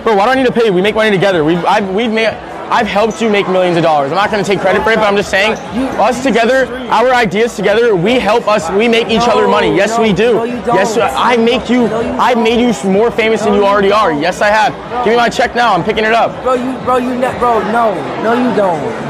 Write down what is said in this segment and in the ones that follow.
Bro, why do I need to pay you? We make money together. I've helped you make millions of dollars. I'm not going to take credit for it, but I'm just saying, us together, our ideas together, we help us, we make each other money. Yes, we do. Yes, I made you more famous than you already are. Yes, I have. Give me my check now. I'm picking it up. No, you don't.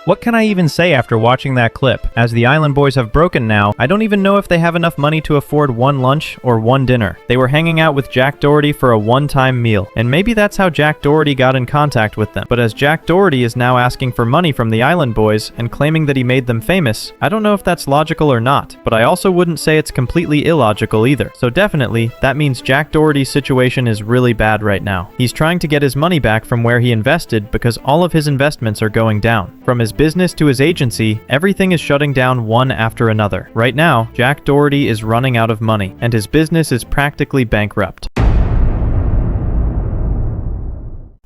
What can I even say after watching that clip? As the Island Boys have broken now, I don't even know if they have enough money to afford one lunch or one dinner. They were hanging out with Jack Doherty for a one-time meal, and maybe that's how Jack Doherty got in contact with them. But as Jack Doherty is now asking for money from the Island Boys and claiming that he made them famous, I don't know if that's logical or not, but I also wouldn't say it's completely illogical either. So definitely, that means Jack Doherty's situation is really bad right now. He's trying to get his money back from where he invested because all of his investments are going down. From his business to his agency, everything is shutting down one after another. Right now, Jack Doherty is running out of money, and his business is practically bankrupt.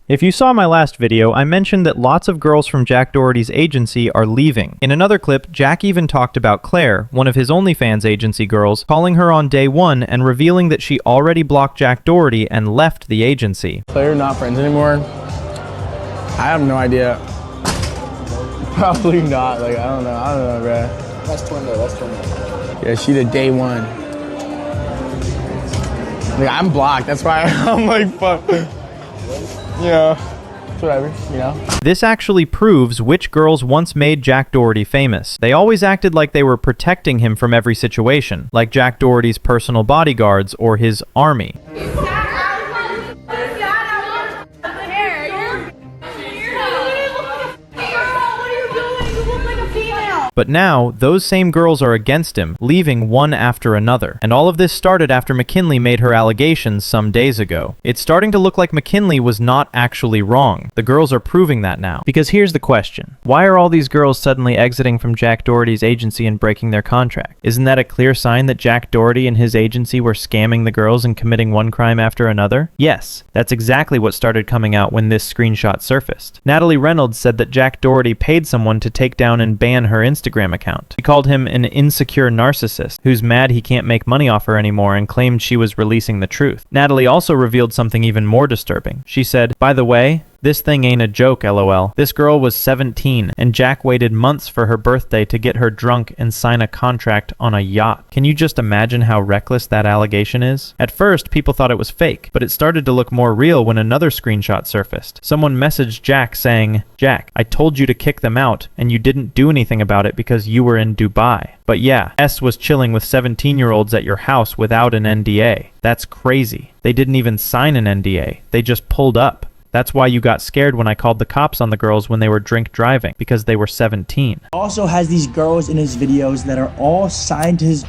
If you saw my last video, I mentioned that lots of girls from Jack Doherty's agency are leaving. In another clip, Jack even talked about Claire, one of his OnlyFans agency girls, calling her on day one and revealing that she already blocked Jack Doherty and left the agency. Claire, not friends anymore? I have no idea. Probably not. Like, I don't know, bro. That's twin though. Yeah, she did day one. Like, I'm blocked. That's why I'm like, fuck. Yeah, whatever, you know? This actually proves which girls once made Jack Doherty famous. They always acted like they were protecting him from every situation, like Jack Doherty's personal bodyguards or his army. But now, those same girls are against him, leaving one after another. And all of this started after McKinley made her allegations some days ago. It's starting to look like McKinley was not actually wrong. The girls are proving that now. Because here's the question. Why are all these girls suddenly exiting from Jack Doherty's agency and breaking their contract? Isn't that a clear sign that Jack Doherty and his agency were scamming the girls and committing one crime after another? Yes, that's exactly what started coming out when this screenshot surfaced. Natalie Reynolds said that Jack Doherty paid someone to take down and ban her Instagram account. She called him an insecure narcissist who's mad he can't make money off her anymore and claimed she was releasing the truth. Natalie also revealed something even more disturbing. She said, "By the way, this thing ain't a joke, lol. This girl was 17, and Jack waited months for her birthday to get her drunk and sign a contract on a yacht." Can you just imagine how reckless that allegation is? At first, people thought it was fake, but it started to look more real when another screenshot surfaced. Someone messaged Jack saying, "Jack, I told you to kick them out, and you didn't do anything about it because you were in Dubai." But yeah, S was chilling with 17-year-olds at your house without an NDA. That's crazy. They didn't even sign an NDA. They just pulled up. That's why you got scared when I called the cops on the girls when they were drink driving, because they were 17. Also has these girls in his videos that are all signed to his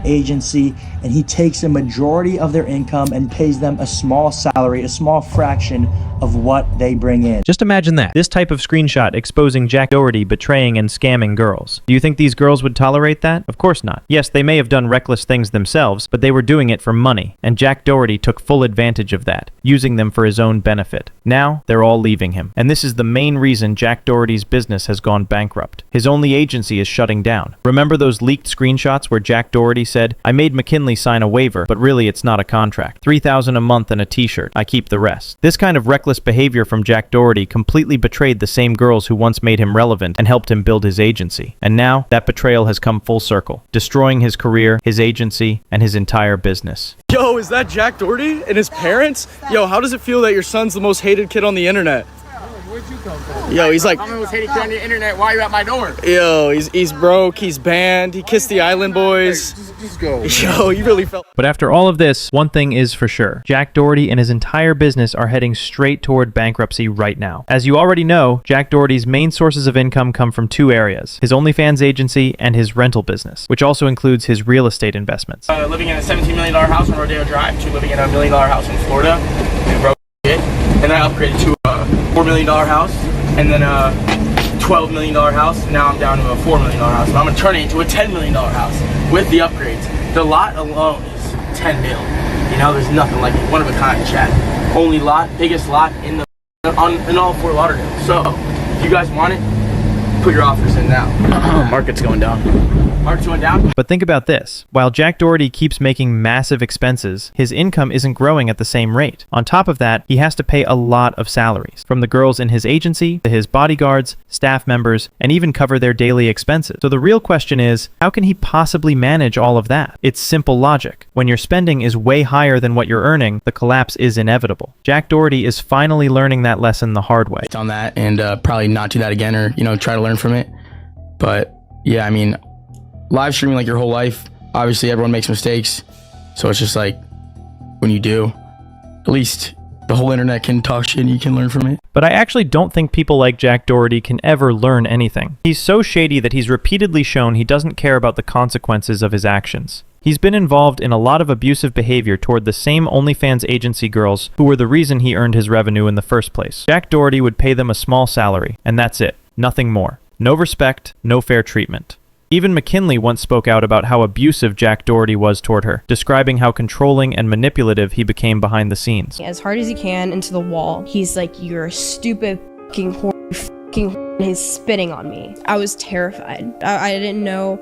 agency, and he takes a majority of their income and pays them a small salary, a small fraction of what they bring in. Just imagine that. This type of screenshot exposing Jack Doherty betraying and scamming girls. Do you think these girls would tolerate that? Of course not. Yes, they may have done reckless things themselves, but they were doing it for money, and Jack Doherty took full advantage of that, using them for his own benefit. Now, they're all leaving him. And this is the main reason Jack Doherty's business has gone bankrupt. His only agency is shutting down. Remember those leaked screenshots where Jack Doherty said, "I made McKinley sign a waiver, but really it's not a contract. $3,000 a month and a t-shirt. I keep the rest." This kind of reckless behavior from Jack Doherty completely betrayed the same girls who once made him relevant and helped him build his agency. And now, that betrayal has come full circle, destroying his career, his agency, and his entire business. Yo, is that Jack Doherty and his parents? Yo, how does it feel that your son's the most hated kid on the internet? Where'd you come from? Yo, he's like, I'm the most hated kid on the internet. Why are you at my door? yo, he's broke, he's banned, he kissed the Island Boys. Just go. Yo, you really felt. But after all of this, one thing is for sure. Jack Doherty and his entire business are heading straight toward bankruptcy right now. As you already know, Jack Doherty's main sources of income come from two areas: his OnlyFans agency and his rental business, which also includes his real estate investments. Living in a $17 million house on Rodeo Drive to living in $1 million house in Florida. We broke it. And then I upgraded to a $4 million house and then a $12 million house. Now I'm down to a $4 million house. And I'm gonna turn it into a $10 million house with the upgrades. The lot alone is 10 mil. You know, there's nothing like it. One of a kind, chat. Only lot, biggest lot in all Fort Lauderdale. So, if you guys want it, put your offers in now. Market's going down. Markets went down. But think about this. While Jack Doherty keeps making massive expenses, his income isn't growing at the same rate. On top of that, he has to pay a lot of salaries, from the girls in his agency to his bodyguards, staff members, and even cover their daily expenses. So the real question is, how can he possibly manage all of that? It's simple logic. When your spending is way higher than what you're earning, the collapse is inevitable. Jack Doherty is finally learning that lesson the hard way. On that, and probably not do that again, or try to learn from it. But yeah, I mean, live streaming like your whole life, obviously everyone makes mistakes, so it's just like, when you do, at least the whole internet can talk shit and you can learn from it. But I actually don't think people like Jack Doherty can ever learn anything. He's so shady that he's repeatedly shown he doesn't care about the consequences of his actions. He's been involved in a lot of abusive behavior toward the same OnlyFans agency girls who were the reason he earned his revenue in the first place. Jack Doherty would pay them a small salary, and that's it. Nothing more. No respect, no fair treatment. Even McKinley once spoke out about how abusive Jack Doherty was toward her, describing how controlling and manipulative he became behind the scenes. As hard as he can into the wall, he's like, "You're a stupid fucking whore, fucking whore," and he's spitting on me. I was terrified. I didn't know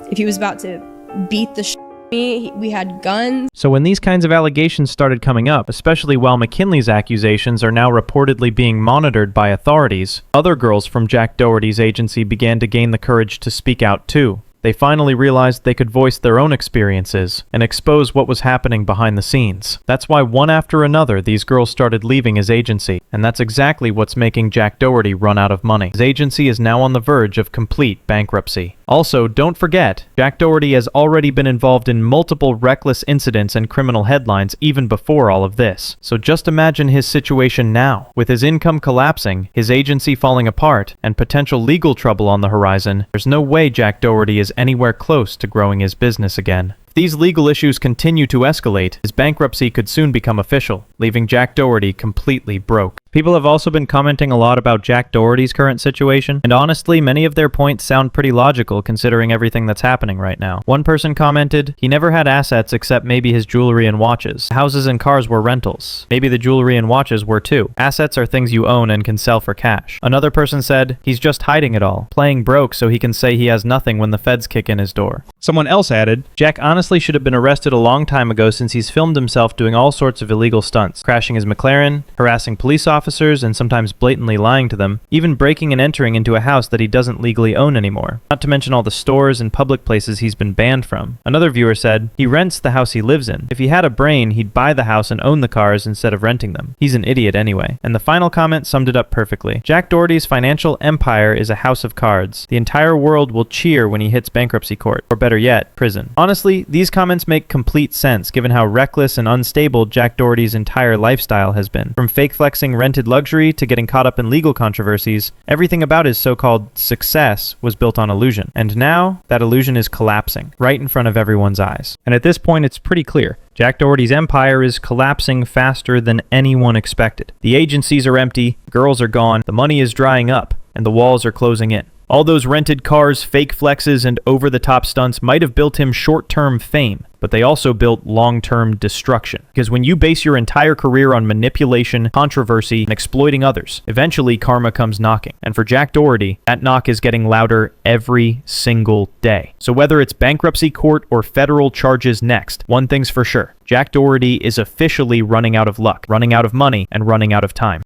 if he was about to beat the shit out of me. We had guns. So when these kinds of allegations started coming up, especially while McKinley's accusations are now reportedly being monitored by authorities, other girls from Jack Doherty's agency began to gain the courage to speak out too. They finally realized they could voice their own experiences and expose what was happening behind the scenes. That's why one after another these girls started leaving his agency, and that's exactly what's making Jack Doherty run out of money. His agency is now on the verge of complete bankruptcy. Also, don't forget, Jack Doherty has already been involved in multiple reckless incidents and criminal headlines even before all of this. So just imagine his situation now. With his income collapsing, his agency falling apart, and potential legal trouble on the horizon, there's no way Jack Doherty is anywhere close to growing his business again. If these legal issues continue to escalate, his bankruptcy could soon become official, leaving Jack Doherty completely broke. People have also been commenting a lot about Jack Doherty's current situation, and honestly, many of their points sound pretty logical considering everything that's happening right now. One person commented, he never had assets except maybe his jewelry and watches. Houses and cars were rentals. Maybe the jewelry and watches were too. Assets are things you own and can sell for cash. Another person said, he's just hiding it all, playing broke so he can say he has nothing when the feds kick in his door. Someone else added, Jack honestly should have been arrested a long time ago since he's filmed himself doing all sorts of illegal stunts, crashing his McLaren, harassing police officers and sometimes blatantly lying to them, even breaking and entering into a house that he doesn't legally own anymore. Not to mention all the stores and public places he's been banned from. Another viewer said, he rents the house he lives in. If he had a brain, he'd buy the house and own the cars instead of renting them. He's an idiot anyway. And the final comment summed it up perfectly. Jack Doherty's financial empire is a house of cards. The entire world will cheer when he hits bankruptcy court, or better yet, prison. Honestly, these comments make complete sense given how reckless and unstable Jack Doherty's entire lifestyle has been. From fake flexing rented luxury to getting caught up in legal controversies, everything about his so-called success was built on illusion. And now, that illusion is collapsing, right in front of everyone's eyes. And at this point, it's pretty clear. Jack Doherty's empire is collapsing faster than anyone expected. The agencies are empty, girls are gone, the money is drying up, and the walls are closing in. All those rented cars, fake flexes, and over-the-top stunts might have built him short-term fame, but they also built long-term destruction. Because when you base your entire career on manipulation, controversy, and exploiting others, eventually karma comes knocking. And for Jack Doherty, that knock is getting louder every single day. So whether it's bankruptcy court or federal charges next, one thing's for sure. Jack Doherty is officially running out of luck, running out of money, and running out of time.